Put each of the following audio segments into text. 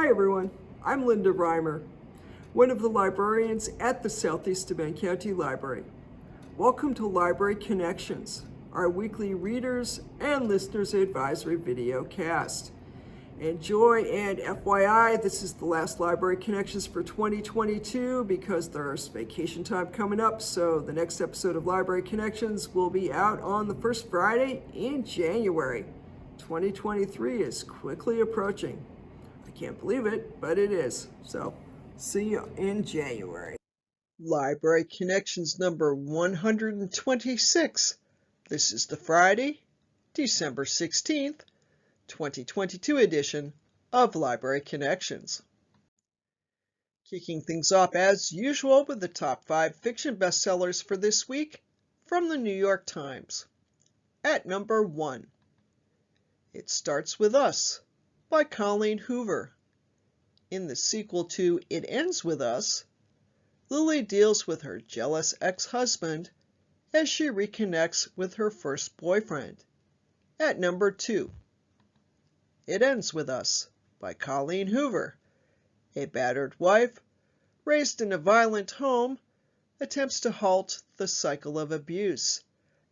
Hi everyone, I'm Linda Reimer, one of the librarians at the Southeast Bend County Library. Welcome to Library Connections, our weekly readers and listeners advisory video cast. Enjoy, and FYI, this is the last Library Connections for 2022 because there's vacation time coming up, so the next episode of Library Connections will be out on the first Friday in January. 2023 is quickly approaching. I can't believe it, but it is. So, see you in January. Library Connections number 126. This is the Friday, December 16th, 2022 edition of Library Connections. Kicking things off as usual with the top 5 fiction bestsellers for this week from the New York Times. At number 1, It Starts With Us by Colleen Hoover. In the sequel to It Ends With Us, Lily deals with her jealous ex-husband as she reconnects with her first boyfriend. At number 2, It Ends With Us by Colleen Hoover. A battered wife, raised in a violent home, attempts to halt the cycle of abuse.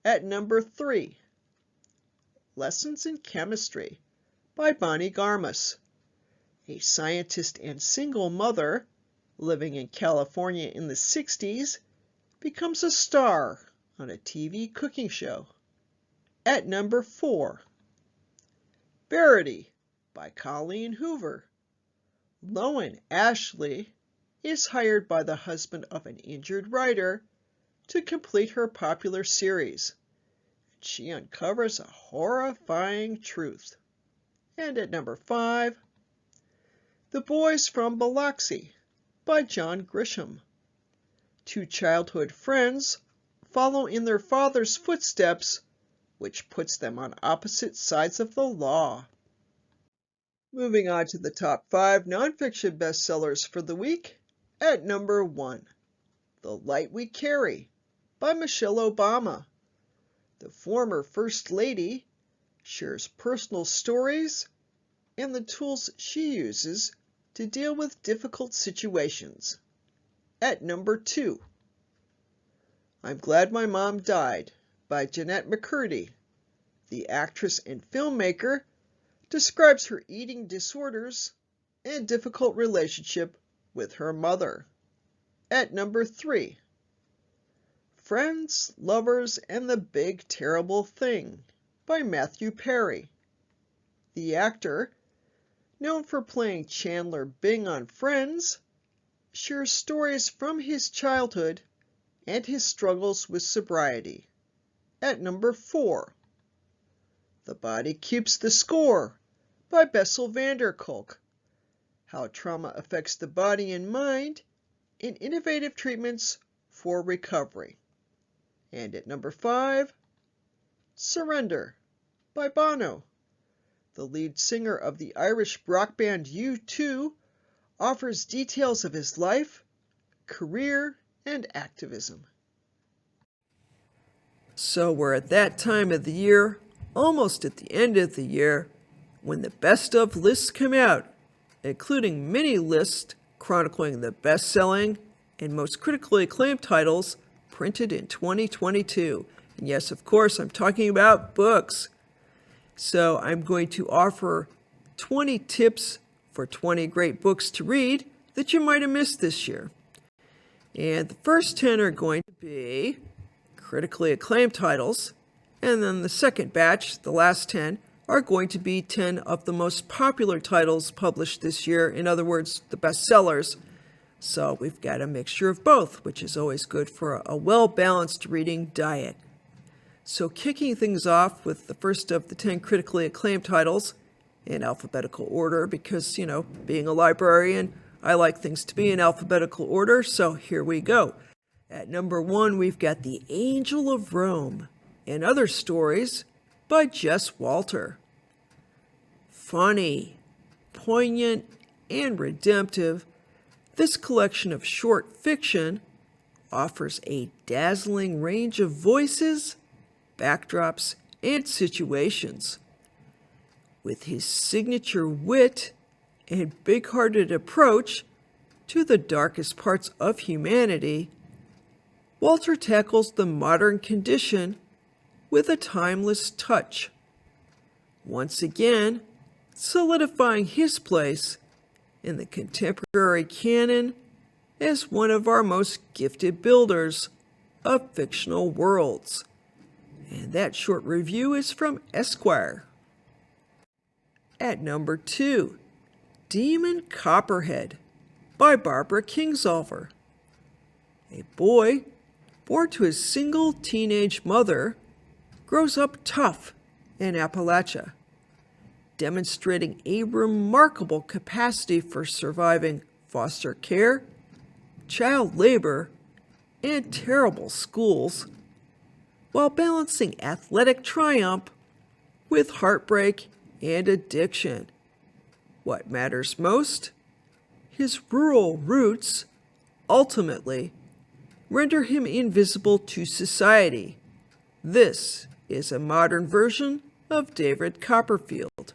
At number 3, Lessons in Chemistry by Bonnie Garmus. A scientist and single mother, living in California in the 60s, becomes a star on a TV cooking show. At number 4, Verity by Colleen Hoover. Loan Ashley is hired by the husband of an injured writer to complete her popular series. She uncovers a horrifying truth. And at number 5, The Boys from Biloxi by John Grisham. 2 childhood friends follow in their father's footsteps, which puts them on opposite sides of the law. Moving on to the top 5 nonfiction bestsellers for the week. At number 1, The Light We Carry by Michelle Obama. The former First Lady shares personal stories and the tools she uses to deal with difficult situations. At number 2, I'm Glad My Mom Died by Jeanette McCurdy. The actress and filmmaker describes her eating disorders and difficult relationship with her mother. At number 3, Friends, Lovers, and the Big Terrible Thing by Matthew Perry. The actor, known for playing Chandler Bing on Friends, shares stories from his childhood and his struggles with sobriety. At number 4, The Body Keeps the Score by Bessel van der Kolk. How trauma affects the body and mind, and innovative treatments for recovery. And at number 5, Surrender by Bono. The lead singer of the Irish rock band U2 offers details of his life, career, and activism. So we're at that time of the year, almost at the end of the year, when the best of lists come out, including mini lists chronicling the best-selling and most critically acclaimed titles printed in 2022. And yes, of course, I'm talking about books. So I'm going to offer 20 tips for 20 great books to read that you might have missed this year. And the first 10 are going to be critically acclaimed titles. And then the second batch, the last 10, are going to be 10 of the most popular titles published this year. In other words, the bestsellers. So we've got a mixture of both, which is always good for a well-balanced reading diet. So kicking things off with the first of the 10 critically acclaimed titles in alphabetical order, because, being a librarian, I like things to be in alphabetical order, so here we go. At number 1, we've got The Angel of Rome and Other Stories by Jess Walter. Funny, poignant, and redemptive, this collection of short fiction offers a dazzling range of voices, backdrops, and situations. With his signature wit and big-hearted approach to the darkest parts of humanity, Walter tackles the modern condition with a timeless touch, once again solidifying his place in the contemporary canon as one of our most gifted builders of fictional worlds. And that short review is from Esquire. At number 2, Demon Copperhead by Barbara Kingsolver. A boy born to a single teenage mother grows up tough in Appalachia, demonstrating a remarkable capacity for surviving foster care, child labor, and terrible schools, while balancing athletic triumph with heartbreak and addiction. What matters most? His rural roots ultimately render him invisible to society. This is a modern version of David Copperfield.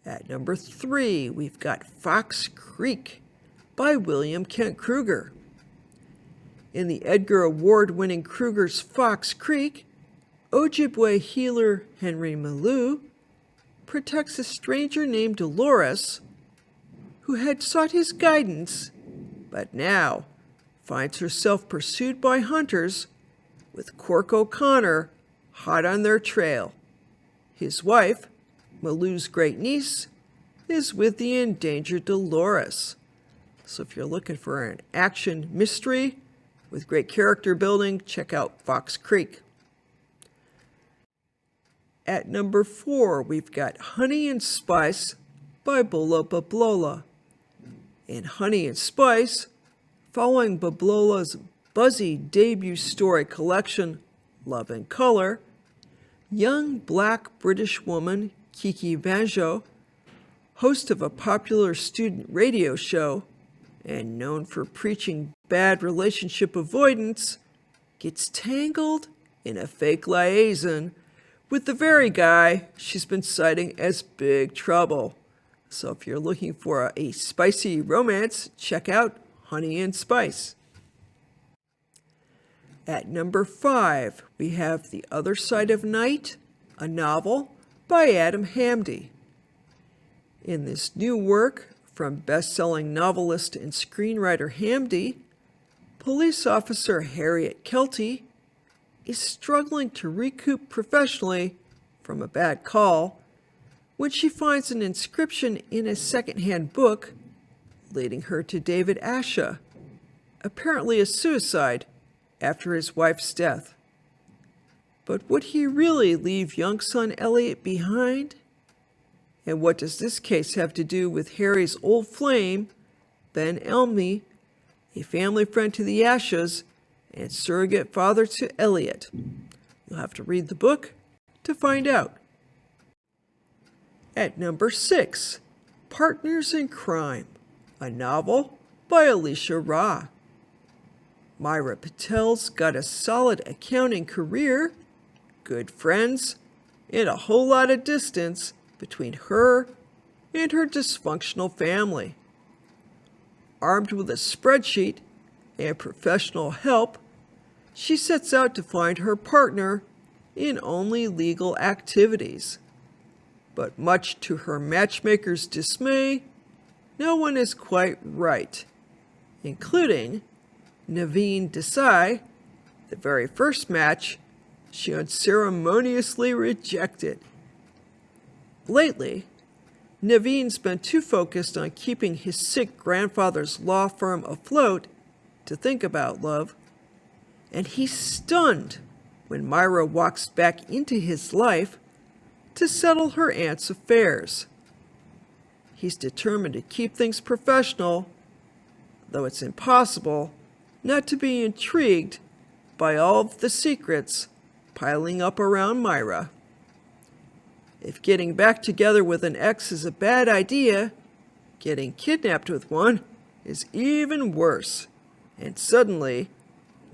At number 3, we've got Fox Creek by William Kent Kruger. In the Edgar Award-winning Kruger's Fox Creek, Ojibwe healer Henry Malou protects a stranger named Dolores who had sought his guidance, but now finds herself pursued by hunters with Cork O'Connor hot on their trail. His wife, Malou's great niece, is with the endangered Dolores. So if you're looking for an action mystery with great character building, check out Fox Creek. At number 4, we've got Honey and Spice by Bula Bablola. In Honey and Spice, following Bablola's buzzy debut story collection, Love and Color, young black British woman Kiki Vanjo, host of a popular student radio show and known for preaching bad relationship avoidance, gets tangled in a fake liaison with the very guy she's been citing as big trouble. So if you're looking for a spicy romance, check out Honey and Spice. At number 5, we have The Other Side of Night, a novel by Adam Hamdy. In this new work from best-selling novelist and screenwriter Hamdy, police officer Harriet Kelty is struggling to recoup professionally from a bad call when she finds an inscription in a second-hand book leading her to David Asha, apparently a suicide after his wife's death. But would he really leave young son Elliot behind? And what does this case have to do with Harry's old flame, Ben Elmy, a family friend to the Ashas and surrogate father to Elliot? You'll have to read the book to find out. At number 6, Partners in Crime, a novel by Alicia Ra. Myra Patel's got a solid accounting career, good friends, and a whole lot of distance between her and her dysfunctional family. Armed with a spreadsheet and professional help, she sets out to find her partner in only legal activities. But much to her matchmaker's dismay, no one is quite right, including Naveen Desai, the very first match she unceremoniously rejected. Lately, Naveen's been too focused on keeping his sick grandfather's law firm afloat to think about love, and he's stunned when Myra walks back into his life to settle her aunt's affairs. He's determined to keep things professional, though it's impossible not to be intrigued by all of the secrets piling up around Myra. If getting back together with an ex is a bad idea, getting kidnapped with one is even worse. And suddenly,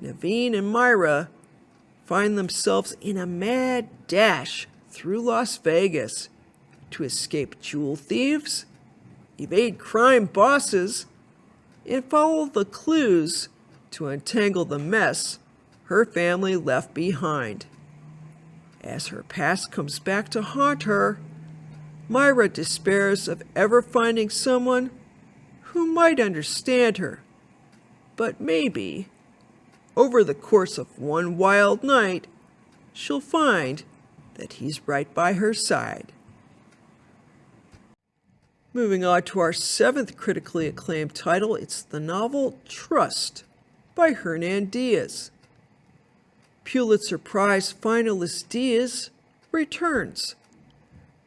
Naveen and Myra find themselves in a mad dash through Las Vegas, to escape jewel thieves, evade crime bosses, and follow the clues to untangle the mess her family left behind. As her past comes back to haunt her, Myra despairs of ever finding someone who might understand her. But maybe, over the course of one wild night, she'll find that he's right by her side. Moving on to our 7th critically acclaimed title, it's the novel Trust by Hernan Diaz. Pulitzer Prize finalist Diaz returns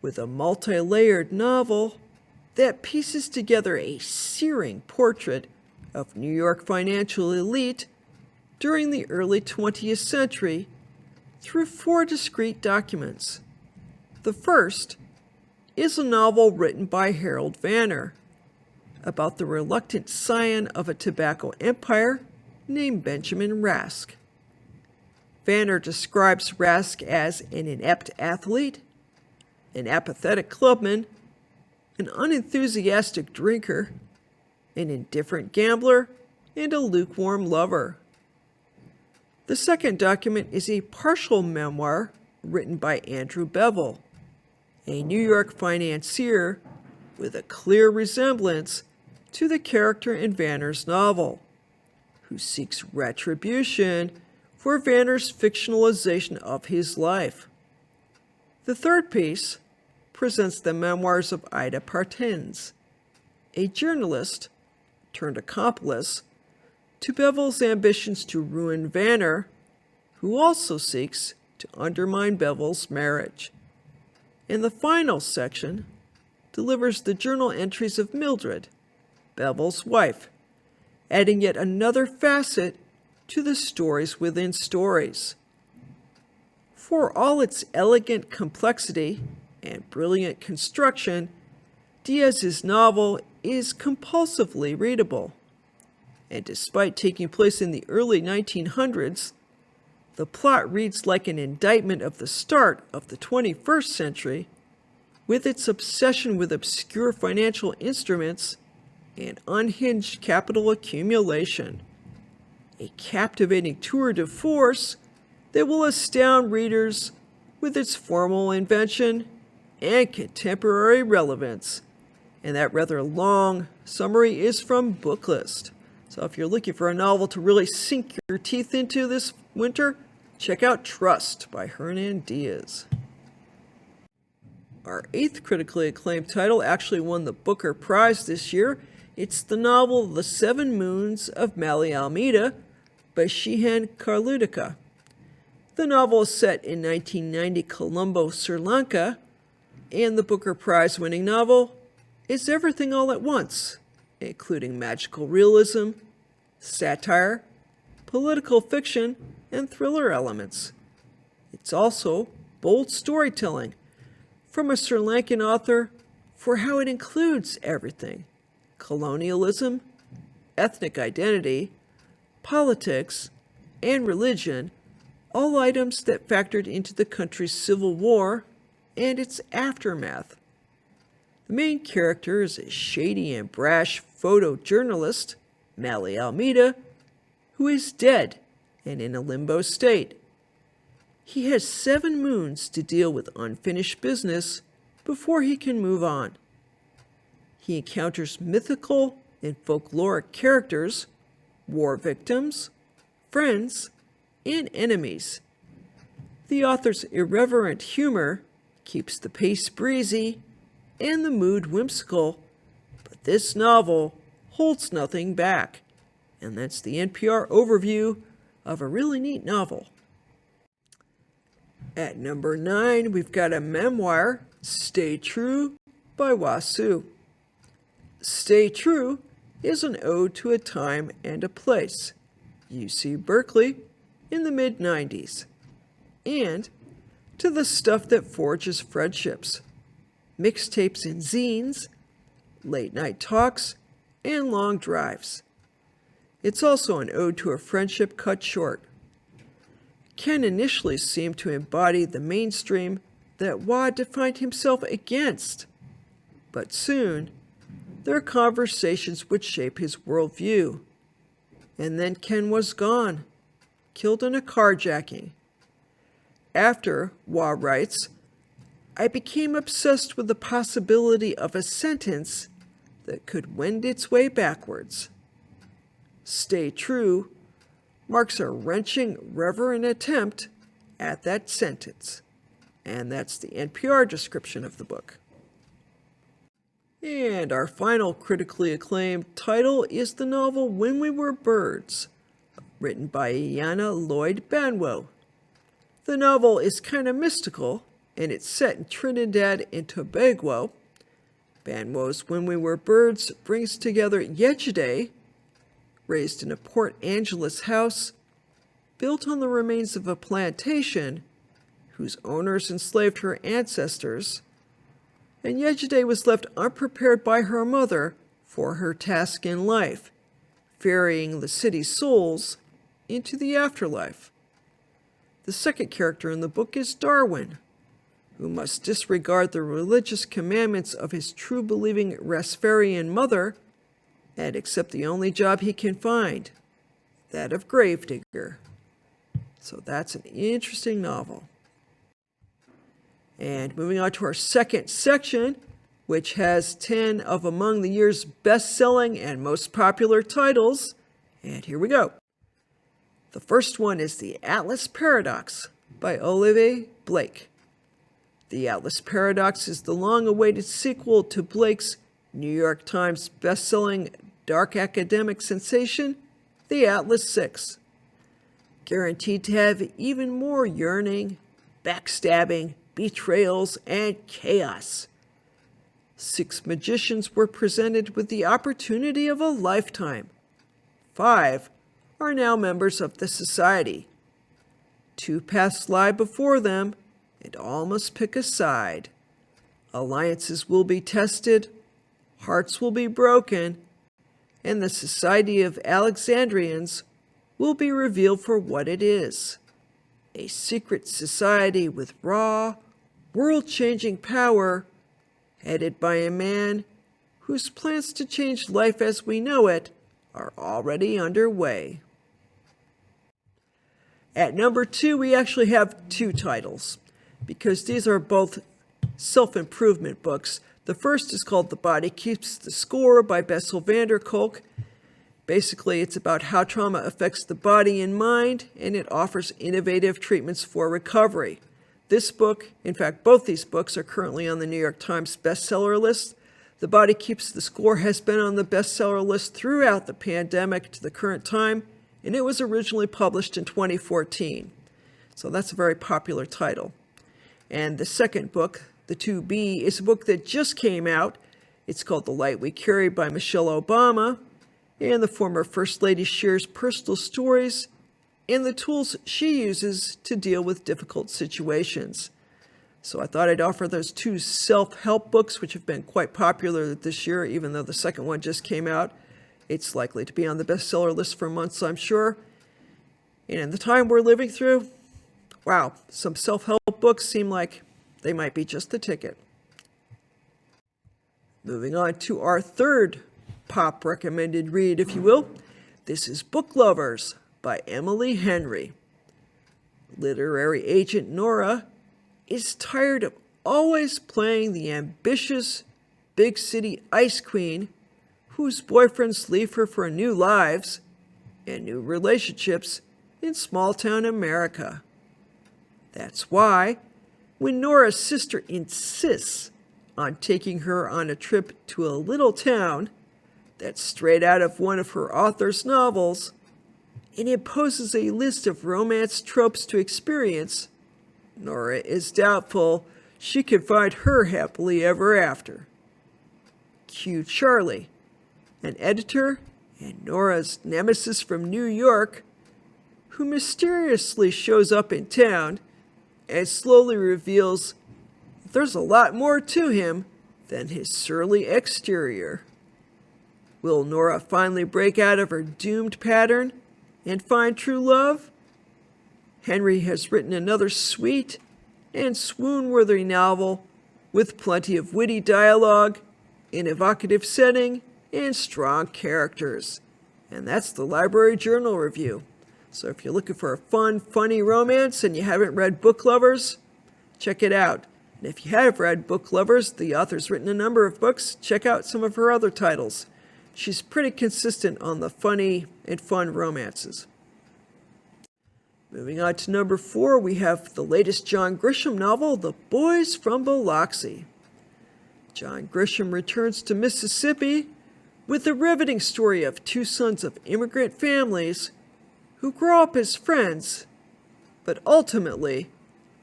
with a multi-layered novel that pieces together a searing portrait of New York financial elite during the early 20th century through 4 discrete documents. The first is a novel written by Harold Vanner about the reluctant scion of a tobacco empire named Benjamin Rask. Vanner describes Rask as an inept athlete, an apathetic clubman, an unenthusiastic drinker, an indifferent gambler, and a lukewarm lover. The second document is a partial memoir written by Andrew Bevel, a New York financier with a clear resemblance to the character in Vanner's novel, who seeks retribution for Vanner's fictionalization of his life. The third piece presents the memoirs of Ida Partens, a journalist turned accomplice to Bevel's ambitions to ruin Vanner, who also seeks to undermine Bevel's marriage. And the final section delivers the journal entries of Mildred, Bevel's wife, adding yet another facet to the stories within stories. For all its elegant complexity and brilliant construction, Diaz's novel is compulsively readable. And despite taking place in the early 1900s, the plot reads like an indictment of the start of the 21st century, with its obsession with obscure financial instruments and unhinged capital accumulation. A captivating tour de force that will astound readers with its formal invention and contemporary relevance. And that rather long summary is from Booklist. So if you're looking for a novel to really sink your teeth into this winter, check out Trust by Hernan Diaz. Our 8th critically acclaimed title actually won the Booker Prize this year. It's the novel The 7 Moons of Mali Almeida by Shehan Karludica. The novel is set in 1990 Colombo, Sri Lanka, and the Booker Prize winning novel is everything all at once, including magical realism, satire, political fiction, and thriller elements. It's also bold storytelling from a Sri Lankan author for how it includes everything: colonialism, ethnic identity, politics, and religion, all items that factored into the country's civil war and its aftermath. The main character is a shady and brash photojournalist, Mali Almeida, who is dead and in a limbo state. He has 7 moons to deal with unfinished business before he can move on. He encounters mythical and folkloric characters, war victims, friends, and enemies. The author's irreverent humor keeps the pace breezy and the mood whimsical, but this novel holds nothing back. And that's the NPR overview of a really neat novel. At number 9, we've got a memoir, Stay True by Wasu. Stay True is an ode to a time and a place, UC Berkeley, in the mid-90s, and to the stuff that forges friendships, mixtapes and zines, late-night talks, and long drives. It's also an ode to a friendship cut short. Ken initially seemed to embody the mainstream that Wad defined himself against. But soon, their conversations would shape his worldview. And then Ken was gone, killed in a carjacking. After, Wah writes, I became obsessed with the possibility of a sentence that could wend its way backwards. Stay true marks a wrenching, reverent attempt at that sentence. And that's the NPR description of the book. And our final critically acclaimed title is the novel When We Were Birds, written by Iana Lloyd Banwo. The novel is kind of mystical, and it's set in Trinidad and Tobago. Banwo's When We Were Birds brings together Yejide, raised in a Port Angeles house, built on the remains of a plantation whose owners enslaved her ancestors, and Yejide was left unprepared by her mother for her task in life, ferrying the city's souls into the afterlife. The second character in the book is Darwin, who must disregard the religious commandments of his true-believing Rastafarian mother and accept the only job he can find, that of gravedigger. So that's an interesting novel. And moving on to our second section, which has 10 of among the year's best-selling and most popular titles. And here we go. The first one is The Atlas Paradox by Olivier Blake. The Atlas Paradox is the long-awaited sequel to Blake's New York Times best-selling dark academic sensation, The Atlas Six. Guaranteed to have even more yearning, backstabbing, betrayals, and chaos. 6 magicians were presented with the opportunity of a lifetime. 5 are now members of the society. 2 paths lie before them, and all must pick a side. Alliances will be tested, hearts will be broken, and the Society of Alexandrians will be revealed for what it is. A secret society with raw, world-changing power, headed by a man whose plans to change life as we know it are already underway. At number 2, we actually have 2 titles, because these are both self-improvement books. The first is called The Body Keeps the Score by Bessel van der Kolk. Basically, it's about how trauma affects the body and mind, and it offers innovative treatments for recovery. This book, in fact, both these books are currently on the New York Times bestseller list. The Body Keeps the Score has been on the bestseller list throughout the pandemic to the current time, and it was originally published in 2014. So that's a very popular title. And the second book, The 2B, is a book that just came out. It's called The Light We Carry by Michelle Obama, and the former First Lady shares personal stories and the tools she uses to deal with difficult situations. So I thought I'd offer those 2 self-help books, which have been quite popular this year, even though the second one just came out. It's likely to be on the bestseller list for months, I'm sure. And in the time we're living through, wow, some self-help books seem like they might be just the ticket. Moving on to our third pop recommended read, if you will. This is Book Lovers by Emily Henry. Literary agent Nora is tired of always playing the ambitious big city ice queen whose boyfriends leave her for new lives and new relationships in small town America. That's why, when Nora's sister insists on taking her on a trip to a little town that's straight out of one of her author's novels and imposes a list of romance tropes to experience, Nora is doubtful she can find her happily ever after. Cue Charlie, an editor and Nora's nemesis from New York, who mysteriously shows up in town and slowly reveals there's a lot more to him than his surly exterior. Will Nora finally break out of her doomed pattern and find true love? Henry has written another sweet and swoon-worthy novel with plenty of witty dialogue, an evocative setting, and strong characters. And that's the Library Journal Review. So if you're looking for a fun, funny romance and you haven't read Book Lovers, check it out. And if you have read Book Lovers, the author's written a number of books, check out some of her other titles. She's pretty consistent on the funny and fun romances. Moving on to number 4, we have the latest John Grisham novel, The Boys from Biloxi. John Grisham returns to Mississippi with the riveting story of 2 sons of immigrant families who grow up as friends, but ultimately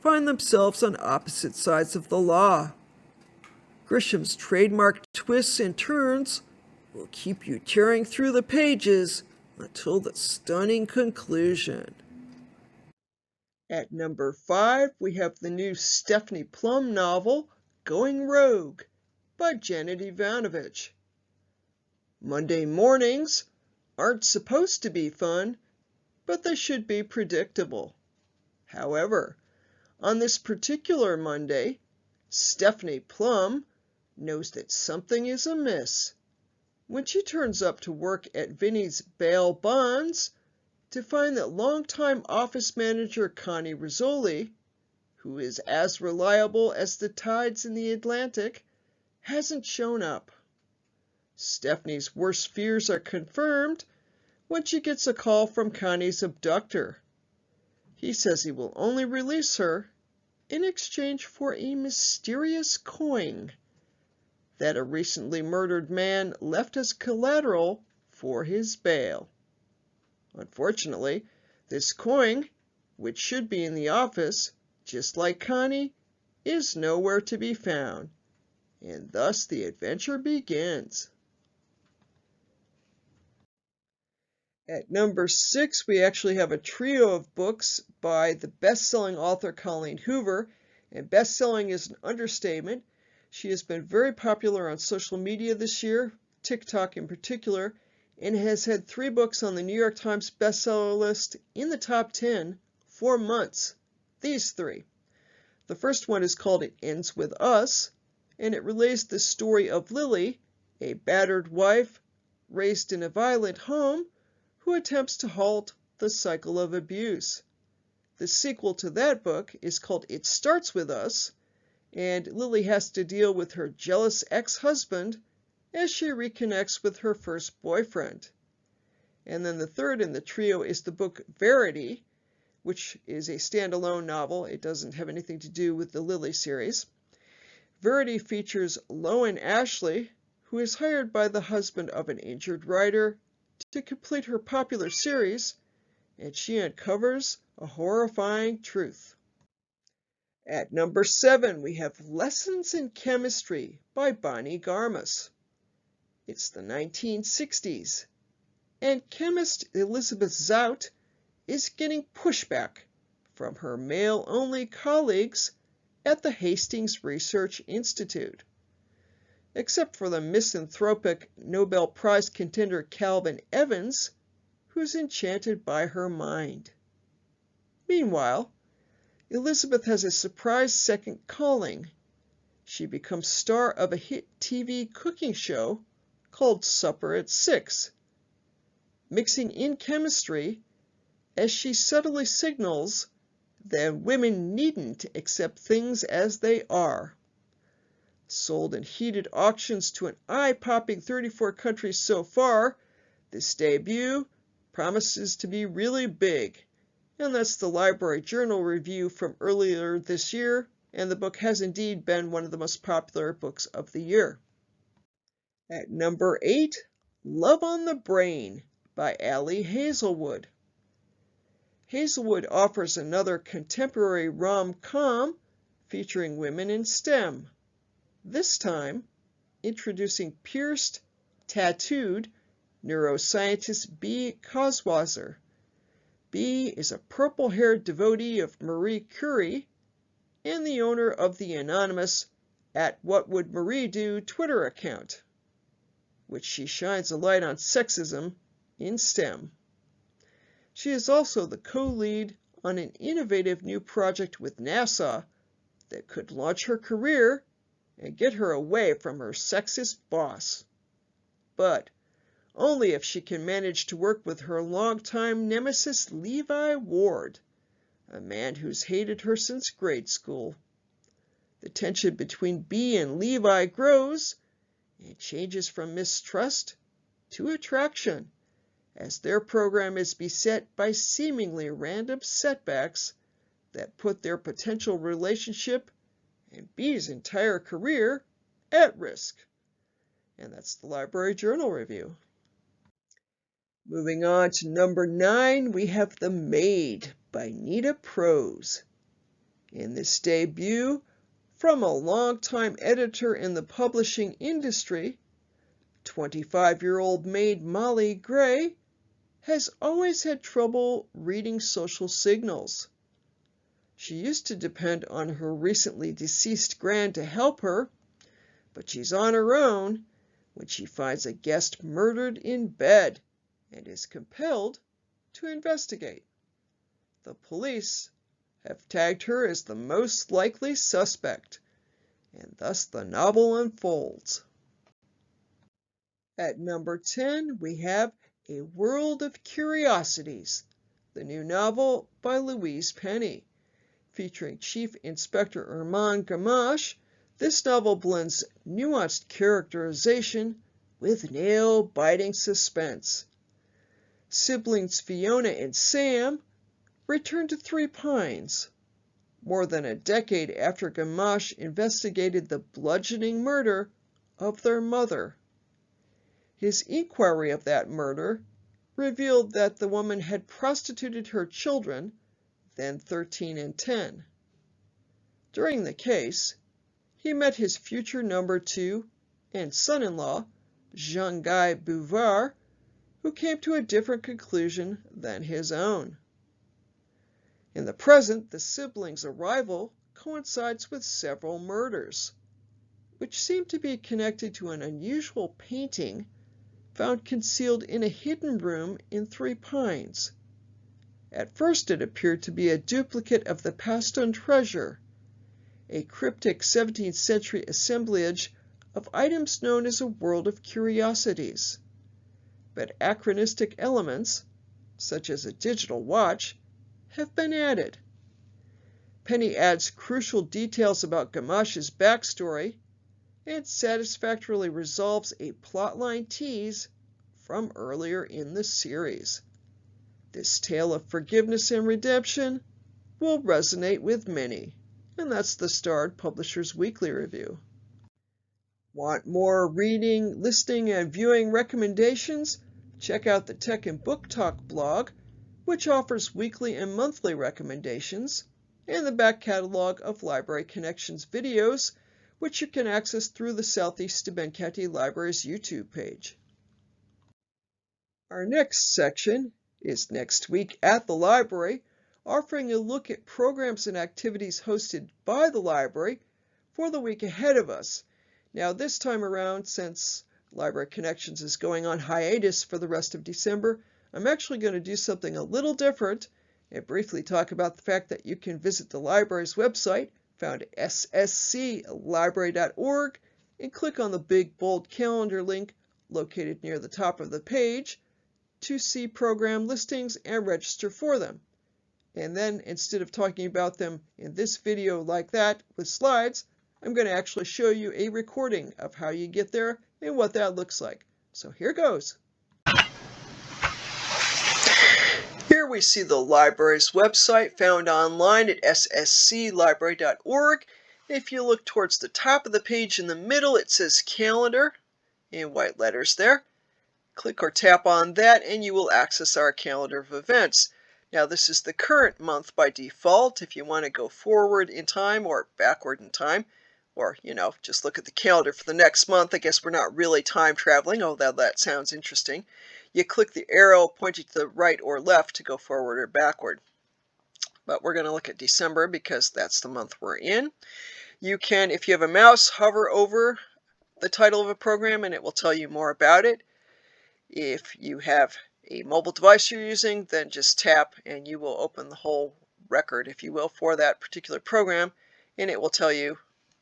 find themselves on opposite sides of the law. Grisham's trademark twists and turns will keep you tearing through the pages until the stunning conclusion. At number 5, we have the new Stephanie Plum novel, Going Rogue, by Janet Ivanovich. Monday mornings aren't supposed to be fun, but they should be predictable. However, on this particular Monday, Stephanie Plum knows that something is amiss when she turns up to work at Vinnie's Bail Bonds to find that longtime office manager Connie Rizzoli, who is as reliable as the tides in the Atlantic, hasn't shown up. Stephanie's worst fears are confirmed when she gets a call from Connie's abductor. He says he will only release her in exchange for a mysterious coin that a recently murdered man left as collateral for his bail. Unfortunately, this coin, which should be in the office, just like Connie, is nowhere to be found, and thus the adventure begins. At number 6, we actually have a trio of books by the best-selling author Colleen Hoover, and best-selling is an understatement. She has been very popular on social media this year, TikTok in particular, and has had 3 books on the New York Times bestseller list in the top 10 for months. These 3. The first one is called It Ends With Us, and it relays the story of Lily, a battered wife raised in a violent home, who attempts to halt the cycle of abuse. The sequel to that book is called It Starts With Us, and Lily has to deal with her jealous ex-husband as she reconnects with her first boyfriend. And then the third in the trio is the book Verity, which is a standalone novel. It doesn't have anything to do with the Lily series. Verity features Loan Ashley, who is hired by the husband of an injured writer to complete her popular series, and she uncovers a horrifying truth. At number 7, we have Lessons in Chemistry by Bonnie Garmus. It's the 1960s, and chemist Elizabeth Zout is getting pushback from her male-only colleagues at the Hastings Research Institute. Except for the misanthropic Nobel Prize contender Calvin Evans, who's enchanted by her mind. Meanwhile, Elizabeth has a surprise second calling. She becomes star of a hit TV cooking show called Supper at 6, mixing in chemistry as she subtly signals that women needn't accept things as they are. Sold in heated auctions to an eye-popping 34 countries so far, this debut promises to be really big. And that's the Library Journal review from earlier this year, and the book has indeed been one of the most popular books of the year. At number 8, Love on the Brain by Ali Hazelwood. Hazelwood offers another contemporary rom-com featuring women in STEM. This time, introducing pierced, tattooed neuroscientist Bee Coswasser. Bee is a purple-haired devotee of Marie Curie and the owner of the anonymous @What Would Marie Do Twitter account, which she shines a light on sexism in STEM. She is also the co-lead on an innovative new project with NASA that could launch her career and get her away from her sexist boss. But only if she can manage to work with her longtime nemesis Levi Ward, a man who's hated her since grade school. The tension between Bee and Levi grows and changes from mistrust to attraction as their program is beset by seemingly random setbacks that put their potential relationship and Bee's entire career at risk. And that's the Library Journal Review. Moving on to number 9, we have The Maid by Nita Prose. In this debut, from a longtime editor in the publishing industry, 25-year-old maid Molly Gray has always had trouble reading social signals. She used to depend on her recently deceased gran to help her, but she's on her own when she finds a guest murdered in bed and is compelled to investigate. The police have tagged her as the most likely suspect, and thus the novel unfolds. At number 10, we have A World of Curiosities, the new novel by Louise Penny. Featuring Chief Inspector Armand Gamache, this novel blends nuanced characterization with nail-biting suspense. Siblings Fiona and Sam return to Three Pines, more than a decade after Gamache investigated the bludgeoning murder of their mother. His inquiry of that murder revealed that the woman had prostituted her children, then 13 and 10. During the case, he met his future number 2 and son-in-law, Jean-Guy Bouvard, who came to a different conclusion than his own. In the present, the siblings' arrival coincides with several murders, which seem to be connected to an unusual painting found concealed in a hidden room in Three Pines. At first it appeared to be a duplicate of the Paston treasure, a cryptic 17th century assemblage of items known as a world of curiosities. But anachronistic elements, such as a digital watch, have been added. Penny adds crucial details about Gamache's backstory and satisfactorily resolves a plotline tease from earlier in the series. This tale of forgiveness and redemption will resonate with many, and that's the Starred Publishers Weekly Review. Want more reading, listening, and viewing recommendations? Check out the Tech and Book Talk blog, which offers weekly and monthly recommendations, and the back catalog of Library Connections videos, which you can access through the Southeast Steuben County Library's YouTube page. Our next section is Next Week at the Library, offering a look at programs and activities hosted by the library for the week ahead of us. Now, this time around, since Library Connections is going on hiatus for the rest of December, I'm actually going to do something a little different and briefly talk about the fact that you can visit the library's website, found at ssclibrary.org, and click on the big bold calendar link located near the top of the page to see program listings and register for them. And then, instead of talking about them in this video like that with slides, I'm going to actually show you a recording of how you get there and what that looks like. So here goes. Here we see the library's website found online at ssclibrary.org. If you look towards the top of the page in the middle, it says Calendar in white letters there. Click or tap on that and you will access our calendar of events. Now this is the current month by default. If you want to go forward in time or backward in time, or just look at the calendar for the next month, I guess we're not really time traveling, although that sounds interesting. You click the arrow pointing to the right or left to go forward or backward. But we're going to look at December because that's the month we're in. You can, if you have a mouse, hover over the title of a program and it will tell you more about it. If you have a mobile device you're using, then just tap and you will open the whole record, if you will, for that particular program. and it will tell you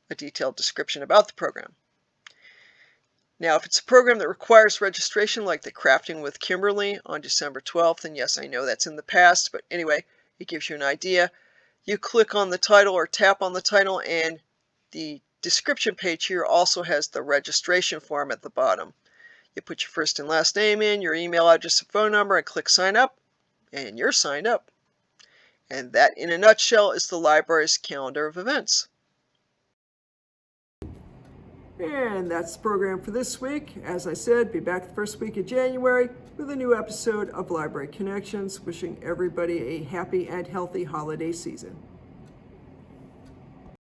a detailed description about the program. Now, if it's a program that requires registration, like the Crafting with Kimberly on December 12th, and yes, I know that's in the past, but anyway, it gives you an idea. You click on the title or tap on the title, and the description page here also has the registration form at the bottom. You put your first and last name in, your email address and phone number, and click sign up, and you're signed up. And that, in a nutshell, is the library's calendar of events. And that's the program for this week. As I said, be back the first week of January with a new episode of Library Connections. Wishing everybody a happy and healthy holiday season.